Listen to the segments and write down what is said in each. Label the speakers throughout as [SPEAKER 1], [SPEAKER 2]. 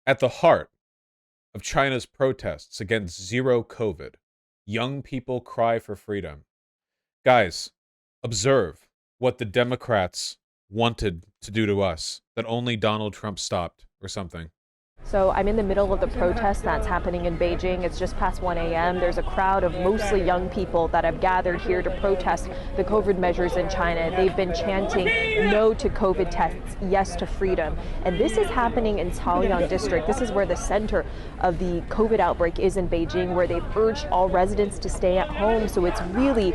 [SPEAKER 1] At the heart of China's protests against zero COVID, young people cry for freedom. Guys, observe what the Democrats wanted to do to us that only Donald Trump stopped or something.
[SPEAKER 2] So I'm in the middle of the protest that's happening in Beijing. It's just past 1 a.m. There's a crowd of mostly young people that have gathered here to protest the COVID measures in China. They've been chanting no to COVID tests, yes to freedom. And this is happening in Taoyang district. This is where the center of the COVID outbreak is in Beijing, where they've urged all residents to stay at home. So it's really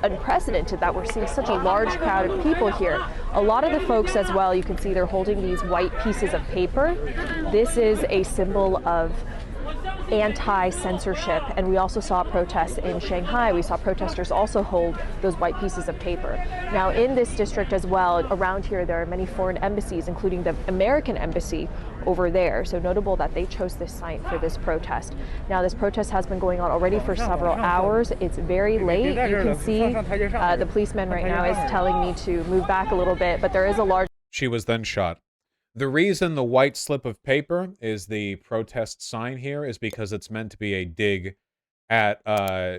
[SPEAKER 2] unprecedented that we're seeing such a large crowd of people here. A lot of the folks as well, you can see they're holding these white pieces of paper. This is a symbol of anti-censorship, and we also saw protests in Shanghai. We saw protesters also hold those white pieces of paper. Now in this district as well, around here there are many foreign embassies, including the American embassy over there. So notable that they chose this site for this protest. Now this protest has been going on already for several hours. It's very late. You can see the policeman right now is telling me to move back a little bit, but there is a large...
[SPEAKER 1] She was then shot. The reason the white slip of paper is the protest sign here is because it's meant to be a dig at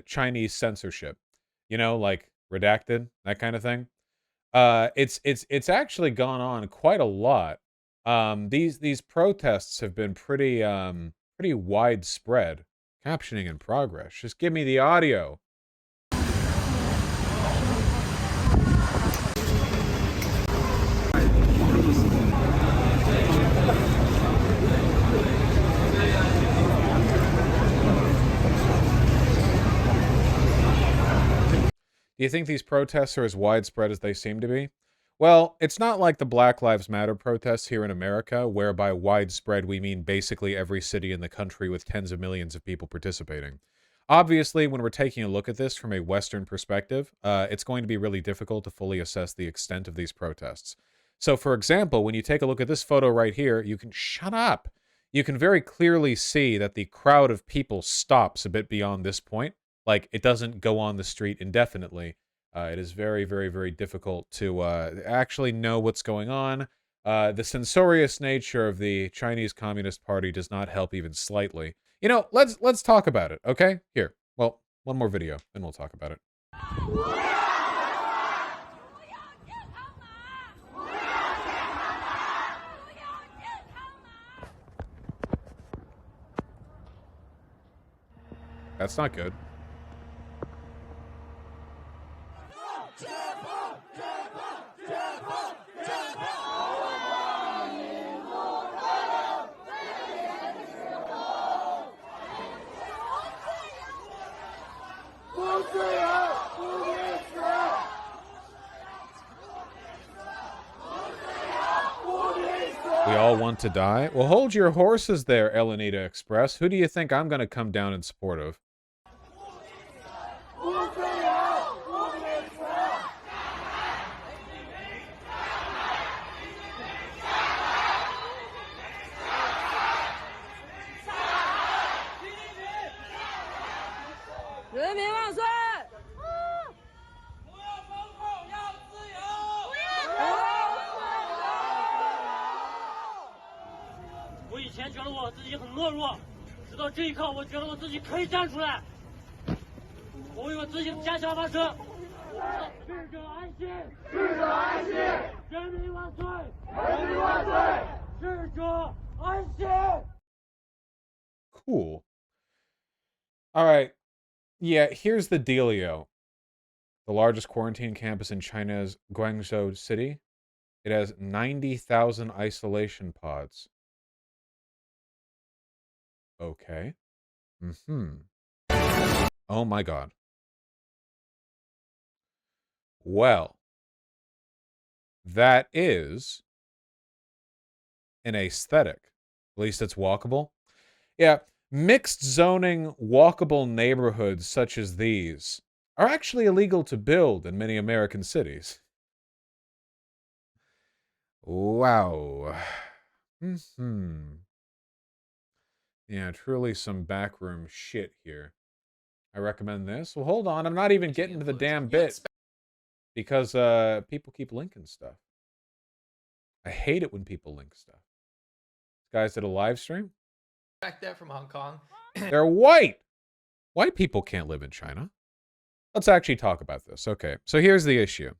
[SPEAKER 1] Chinese censorship. You know, like redacted, that kind of thing. It's actually gone on quite a lot. These protests have been pretty widespread. Captioning in progress. Just give me the audio. Do you think these protests are as widespread as they seem to be? Well, it's not like the Black Lives Matter protests here in America, where by widespread we mean basically every city in the country with tens of millions of people participating. Obviously, when we're taking a look at this from a Western perspective, it's going to be really difficult to fully assess the extent of these protests. So, for example, when you take a look at this photo right here, you can shut up. You can very clearly see that the crowd of people stops a bit beyond this point. Like, it doesn't go on the street indefinitely. It is very, very, very difficult to actually know what's going on. The censorious nature of the Chinese Communist Party does not help even slightly. You know, let's talk about it, okay? Here, well, one more video, then we'll talk about it. That's not good. We all want to die? Well, hold your horses there, Elenita Express. Who do you think I'm going to come down in support of? Cool. All right. Yeah, here's the dealio. The largest quarantine campus in China's Guangzhou city. It has 90,000 isolation pods. Okay. Oh my god. Well, that is an aesthetic. At least it's walkable. Yeah, mixed zoning walkable neighborhoods such as these are actually illegal to build in many American cities. Wow. Yeah, truly some backroom shit here. I recommend this. Well, hold on. I'm not even getting to the damn bit. Because people keep linking stuff. I hate it when people link stuff. Guys did a live stream.
[SPEAKER 3] Back there from Hong Kong.
[SPEAKER 1] They're white. White people can't live in China. Let's actually talk about this. Okay, so here's the issue.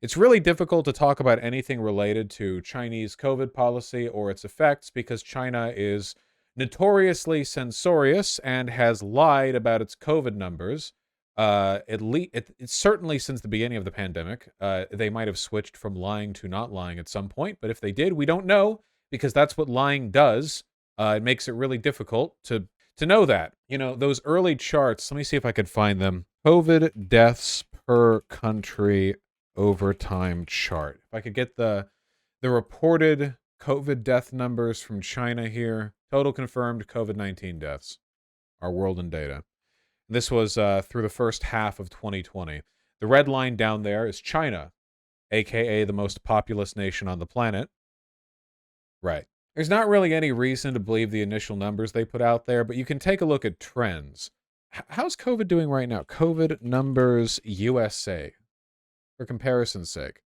[SPEAKER 1] It's really difficult to talk about anything related to Chinese COVID policy or its effects because China is notoriously censorious and has lied about its COVID numbers. It's certainly since the beginning of the pandemic. They might have switched from lying to not lying at some point, but if they did, we don't know because that's what lying does. It makes it really difficult to know that. You know, those early charts, let me see if I could find them. COVID deaths per country over time chart. If I could get the reported COVID death numbers from China here. Total confirmed COVID-19 deaths. Our world in data. This was through the first half of 2020. The red line down there is China, aka the most populous nation on the planet. Right. There's not really any reason to believe the initial numbers they put out there, but you can take a look at trends. How's COVID doing right now? COVID numbers USA, for comparison's sake.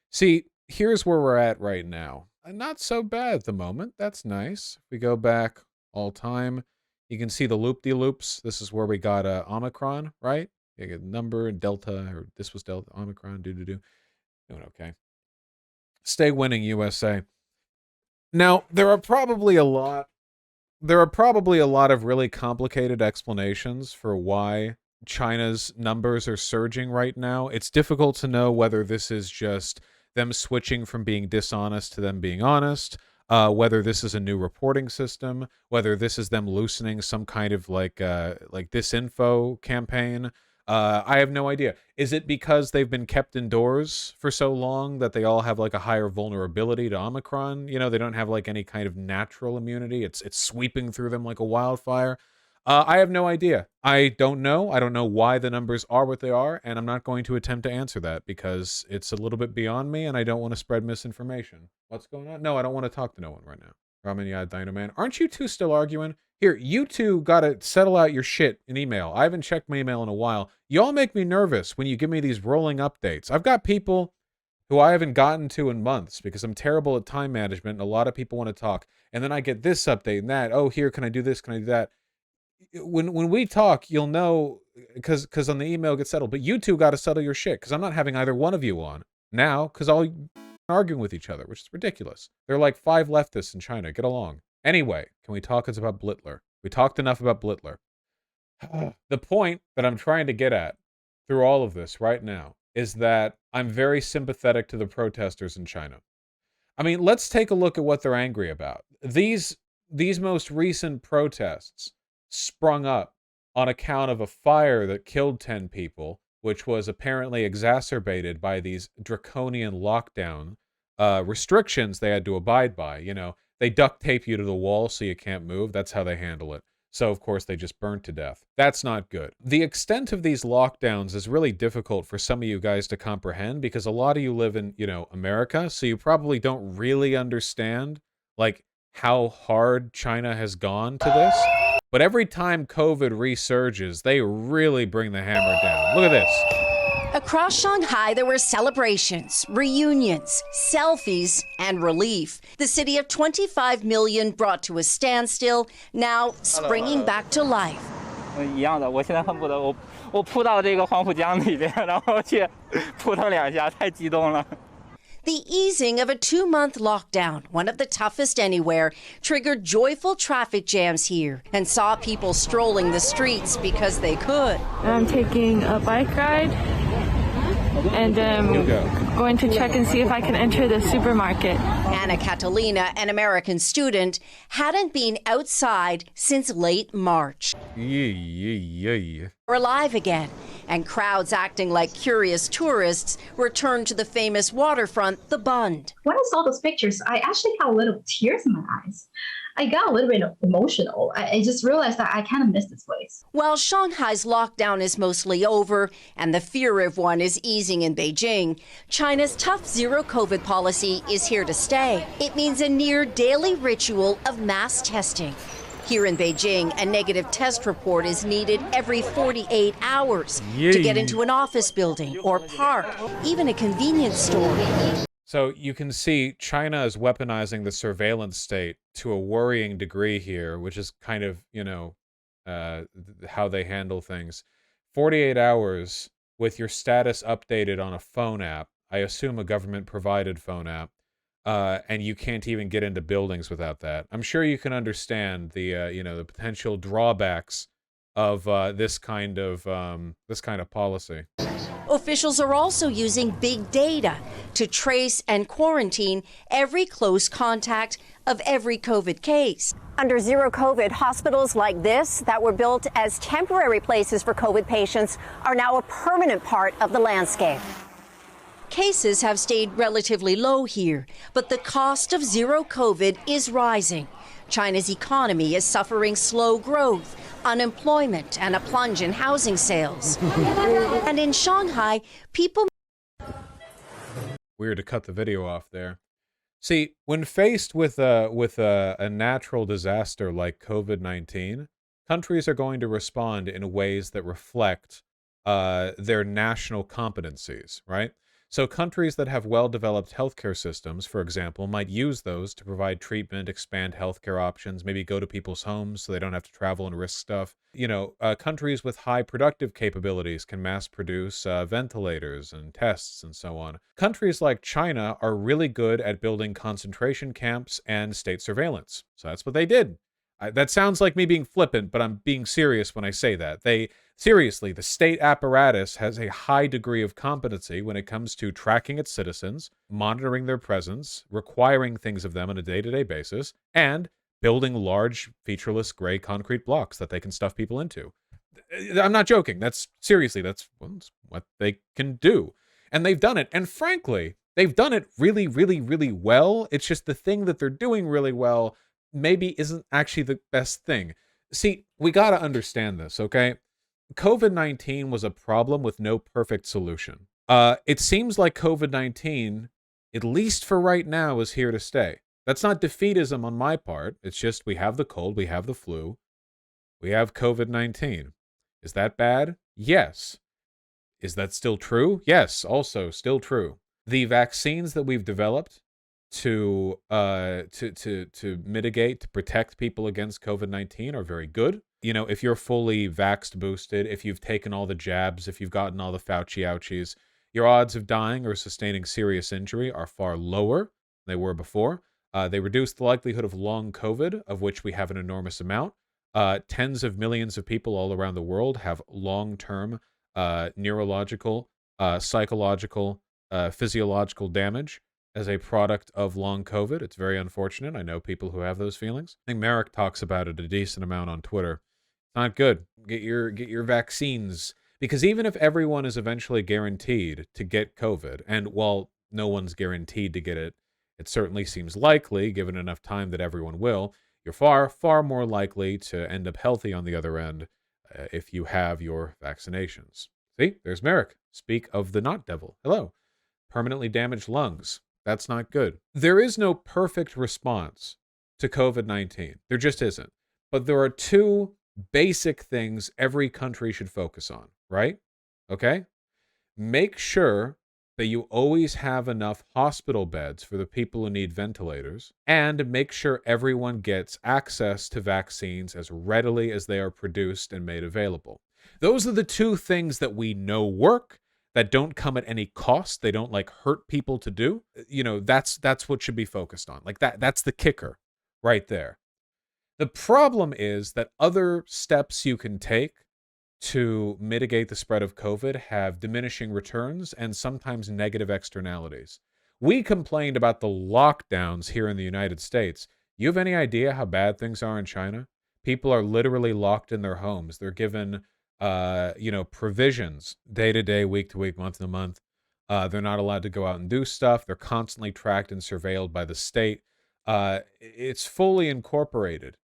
[SPEAKER 1] See, here's where we're at right now. Not so bad at the moment. That's nice. If we go back all time, you can see the loop-de-loops. This is where we got Omicron, right? You get number, Delta, or this was Delta, Omicron, Doing okay. Stay winning, USA. Now, there are probably a lot of really complicated explanations for why China's numbers are surging right now. It's difficult to know whether this is just them switching from being dishonest to them being honest, whether this is a new reporting system, whether this is them loosening some kind of like disinfo campaign. I have no idea. Is it because they've been kept indoors for so long that they all have like a higher vulnerability to Omicron? You know, they don't have like any kind of natural immunity. It's sweeping through them like a wildfire. I have no idea. I don't know. I don't know why the numbers are what they are, and I'm not going to attempt to answer that because it's a little bit beyond me, and I don't want to spread misinformation. What's going on? No, I don't want to talk to no one right now. Ramen Yad Dino Man. Aren't you two still arguing? Here, you two gotta settle out your shit in email. I haven't checked my email in a while. Y'all make me nervous when you give me these rolling updates. I've got people who I haven't gotten to in months because I'm terrible at time management and a lot of people want to talk. And then I get this update and that. Oh, here, can I do this? Can I do that? When we talk, you'll know because on the email gets settled. But you two got to settle your shit because I'm not having either one of you on now because all arguing with each other, which is ridiculous. There are like 5 leftists in China. Get along. Anyway, can we talk about Blittler? We talked enough about Blittler. The point that I'm trying to get at through all of this right now is that I'm very sympathetic to the protesters in China. I mean, let's take a look at what they're angry about. These most recent protests sprung up on account of a fire that killed 10 people, which was apparently exacerbated by these draconian lockdown restrictions they had to abide by. You know, they duct tape you to the wall so you can't move. That's how they handle it. So, of course, they just burnt to death. That's not good. The extent of these lockdowns is really difficult for some of you guys to comprehend because a lot of you live in, America, so you probably don't really understand, like, how hard China has gone to this. But every time COVID resurges, they really bring the hammer down. Look at this.
[SPEAKER 4] Across Shanghai, there were celebrations, reunions, selfies, and relief. The city of 25 million brought to a standstill, now springing back to life.
[SPEAKER 5] 一样的，我现在恨不得我扑到这个黄浦江里边，然后去扑腾2下，太激动了。
[SPEAKER 4] The easing of a 2-month lockdown, one of the toughest anywhere, triggered joyful traffic jams here and saw people strolling the streets because they could.
[SPEAKER 6] I'm taking a bike ride and going to check and see if I can enter the supermarket.
[SPEAKER 4] Anna Catalina, an American student, hadn't been outside since late March.
[SPEAKER 1] Yeah.
[SPEAKER 4] We're alive again, and crowds acting like curious tourists returned to the famous waterfront, the Bund.
[SPEAKER 7] When I saw those pictures, I actually had a little tears in my eyes. I got a little bit emotional. I just realized that I kind of missed this place.
[SPEAKER 4] While Shanghai's lockdown is mostly over and the fear of one is easing in Beijing, China's tough zero-COVID policy is here to stay. It means a near daily ritual of mass testing. Here in Beijing, a negative test report is needed every 48 hours to get into an office building or park, even a convenience store.
[SPEAKER 1] So you can see China is weaponizing the surveillance state to a worrying degree here, which is kind of, how they handle things. 48 hours with your status updated on a phone app, I assume a government-provided phone app, and you can't even get into buildings without that. I'm sure you can understand the potential drawbacks of this kind of policy.
[SPEAKER 4] Officials are also using big data to trace and quarantine every close contact of every COVID case.
[SPEAKER 8] Under zero COVID, hospitals like this that were built as temporary places for COVID patients are now a permanent part of the landscape.
[SPEAKER 4] Cases have stayed relatively low here, but the cost of zero COVID is rising. China's economy is suffering slow growth, unemployment, and a plunge in housing sales. And in Shanghai, people...
[SPEAKER 1] Weird to cut the video off there. See, when faced with a natural disaster like COVID-19, countries are going to respond in ways that reflect their national competencies, right? So countries that have well-developed healthcare systems, for example, might use those to provide treatment, expand healthcare options, maybe go to people's homes so they don't have to travel and risk stuff. Countries with high productive capabilities can mass produce ventilators and tests and so on. Countries like China are really good at building concentration camps and state surveillance. So that's what they did. That sounds like me being flippant, but I'm being serious when I say that. Seriously, the state apparatus has a high degree of competency when it comes to tracking its citizens, monitoring their presence, requiring things of them on a day-to-day basis, and building large, featureless gray concrete blocks that they can stuff people into. I'm not joking. That's what they can do. And they've done it. And frankly, they've done it really, really, really well. It's just the thing that they're doing really well maybe isn't actually the best thing. See, we got to understand this, okay? COVID-19 was a problem with no perfect solution. It seems like COVID-19, at least for right now, is here to stay. That's not defeatism on my part. It's just we have the cold, we have the flu, we have COVID-19. Is that bad? Yes. Is that still true? Yes, also still true. The vaccines that we've developed to mitigate, to protect people against COVID-19 are very good. If you're fully vaxxed, boosted, if you've taken all the jabs, if you've gotten all the Fauci ouchies, your odds of dying or sustaining serious injury are far lower than they were before. They reduce the likelihood of long COVID, of which we have an enormous amount. Tens of millions of people all around the world have long-term neurological, psychological, physiological damage as a product of long COVID. It's very unfortunate. I know people who have those feelings. I think Merrick talks about it a decent amount on Twitter. It's not good. Get your vaccines. Because even if everyone is eventually guaranteed to get COVID, and while no one's guaranteed to get it, it certainly seems likely, given enough time that everyone will, you're far, far more likely to end up healthy on the other end if you have your vaccinations. See, there's Merrick. Speak of the not devil. Hello. Permanently damaged lungs. That's not good. There is no perfect response to COVID-19. There just isn't. But there are two basic things every country should focus on, right? Okay? Make sure that you always have enough hospital beds for the people who need ventilators, and make sure everyone gets access to vaccines as readily as they are produced and made available. Those are the two things that we know work, that don't come at any cost. They don't hurt people to do. That's what should be focused on. That's the kicker right there. The problem is that other steps you can take to mitigate the spread of COVID have diminishing returns and sometimes negative externalities. We complained about the lockdowns here in the United States. You have any idea how bad things are in China? People are literally locked in their homes. They're given provisions day to day, week to week, month to month. They're not allowed to go out and do stuff. They're constantly tracked and surveilled by the state. It's fully incorporated.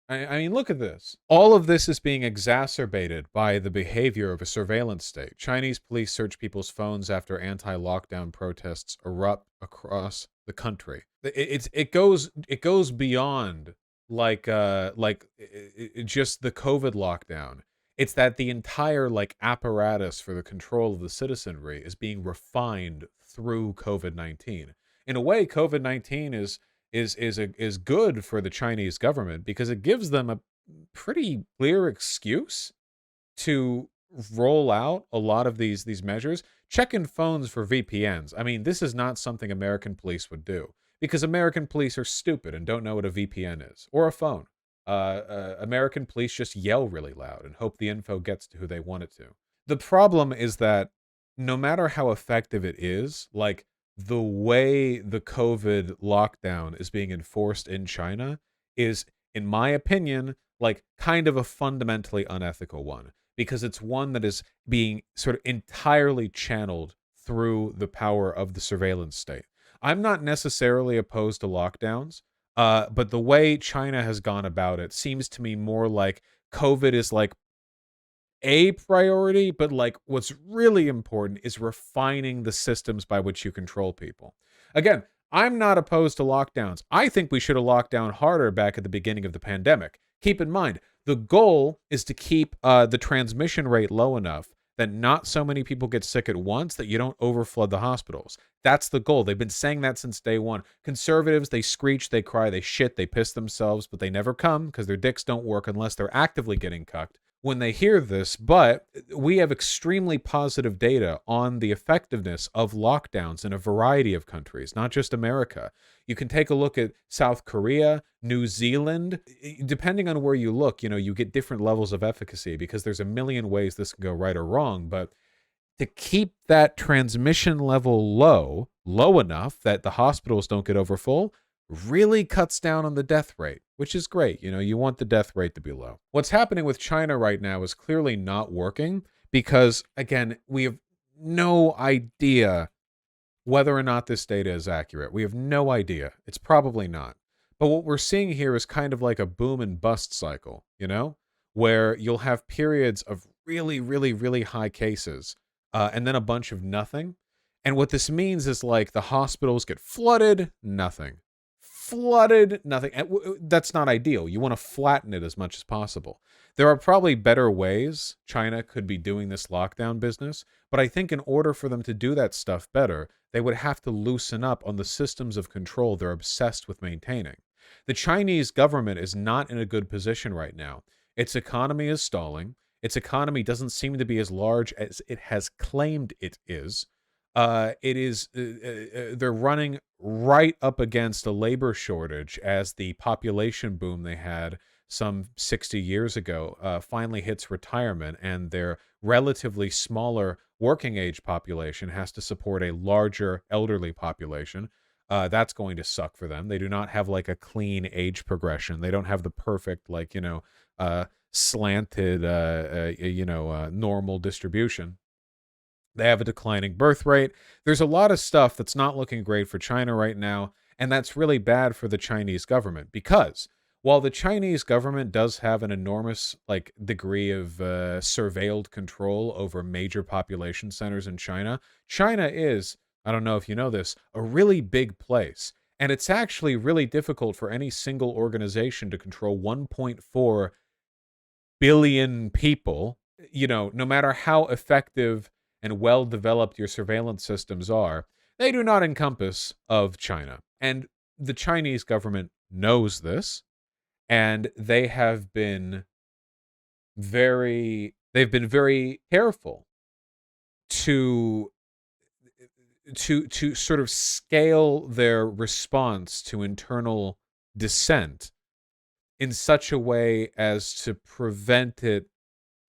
[SPEAKER 1] I mean, look at this. All of this is being exacerbated by the behavior of a surveillance state. Chinese police search people's phones after anti-lockdown protests erupt across the country. It goes beyond just the COVID lockdown. It's that the entire like apparatus for the control of the citizenry is being refined through COVID-19. In a way, COVID-19 is good for the Chinese government because it gives them a pretty clear excuse to roll out a lot of these measures. Checking phones for VPNs. I mean, this is not something American police would do because American police are stupid and don't know what a VPN is or a phone. American police just yell really loud and hope the info gets to who they want it to. The problem is that no matter how effective it is, like the way the COVID lockdown is being enforced in China is, in my opinion, like kind of a fundamentally unethical one because it's one that is being sort of entirely channeled through the power of the surveillance state. I'm not necessarily opposed to lockdowns, but the way China has gone about it seems to me more like COVID is like a priority, but like what's really important is refining the systems by which you control people. Again, I'm not opposed to lockdowns. I think we should have locked down harder back at the beginning of the pandemic. Keep in mind, the goal is to keep the transmission rate low enough that not so many people get sick at once that you don't overflood the hospitals. That's the goal. They've been saying that since day one. Conservatives, they screech, they cry, they shit, they piss themselves, but they never come because their dicks don't work unless they're actively getting cucked when they hear this. But we have extremely positive data on the effectiveness of lockdowns in a variety of countries, not just America. You can take a look at South Korea, New Zealand. Depending on where you look, you get different levels of efficacy because there's a million ways this can go right or wrong. But to keep that transmission level low enough that the hospitals don't get overfull, really cuts down on the death rate, which is great. You want the death rate to be low. What's happening with China right now is clearly not working because, again, we have no idea whether or not this data is accurate. We have no idea. It's probably not. But what we're seeing here is kind of like a boom and bust cycle, where you'll have periods of really, really, really high cases and then a bunch of nothing. And what this means is like the hospitals get flooded, nothing. Flooded, nothing. That's not ideal. You want to flatten it as much as possible. There are probably better ways China could be doing this lockdown business, but I think in order for them to do that stuff better, they would have to loosen up on the systems of control they're obsessed with maintaining. The Chinese government is not in a good position right now. Its economy is stalling. Its economy doesn't seem to be as large as it has claimed it is. They're running right up against a labor shortage as the population boom they had some 60 years ago finally hits retirement, and their relatively smaller working age population has to support a larger elderly population. That's going to suck for them. They do not have like a clean age progression. They don't have the perfect slanted normal distribution. They have a declining birth rate. There's a lot of stuff that's not looking great for China right now, and that's really bad for the Chinese government because while the Chinese government does have an enormous degree of surveilled control over major population centers in China, China is, I don't know if you know this, a really big place. And it's actually really difficult for any single organization to control 1.4 billion people, no matter how effective and well-developed your surveillance systems are, they do not encompass of China. And the Chinese government knows this, and they have been very careful to sort of scale their response to internal dissent in such a way as to prevent it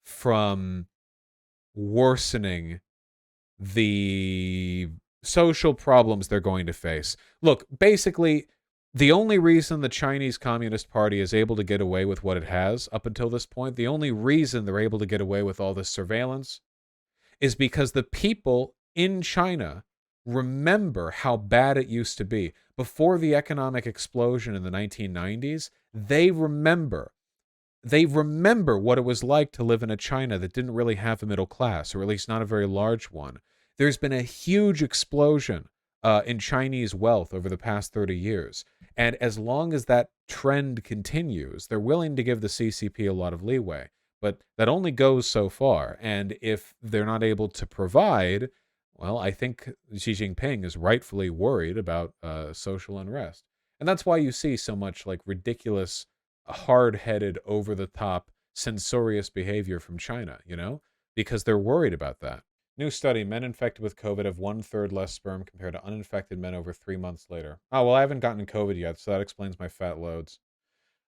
[SPEAKER 1] from worsening the social problems they're going to face. Look, basically, the only reason the Chinese Communist Party is able to get away with what it has up until this point, the only reason they're able to get away with all this surveillance is because the people in China remember how bad it used to be. Before the economic explosion in the 1990s, they remember what it was like to live in a China that didn't really have a middle class, or at least not a very large one. There's been a huge explosion in Chinese wealth over the past 30 years. And as long as that trend continues, they're willing to give the CCP a lot of leeway. But that only goes so far. And if they're not able to provide, well, I think Xi Jinping is rightfully worried about social unrest. And that's why you see so much like ridiculous, hard-headed, over-the-top, censorious behavior from China, you know? Because they're worried about that. New study, men infected with COVID have 1/3 less sperm compared to uninfected men over 3 months later. Oh, well, I haven't gotten COVID yet, so that explains my fat loads.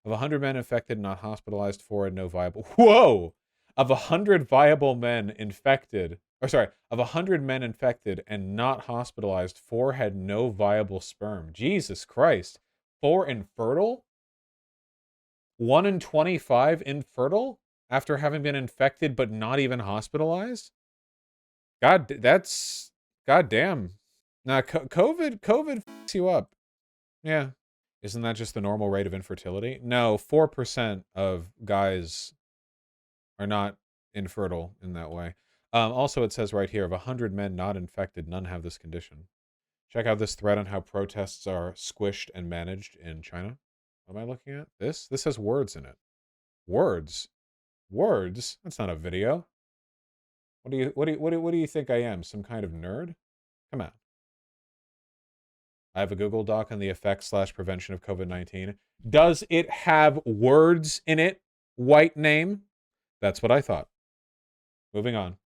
[SPEAKER 1] Of 100 men infected, not hospitalized, 4 had no viable... Whoa! Of 100 viable men infected... Or sorry, of 100 men infected and not hospitalized, 4 had no viable sperm. Jesus Christ. 4 infertile? 1 in 25 infertile? After having been infected but not even hospitalized? God, that's... God damn. Nah, COVID fucks you up. Yeah. Isn't that just the normal rate of infertility? No, 4% of guys are not infertile in that way. Also, it says right here, of 100 men not infected, none have this condition. Check out this thread on how protests are squished and managed in China. What am I looking at? This? This has words in it. Words? Words? That's not a video. What do you think I am? Some kind of nerd? Come on. I have a Google Doc on the effects/prevention of COVID-19. Does it have words in it? White name? That's what I thought. Moving on.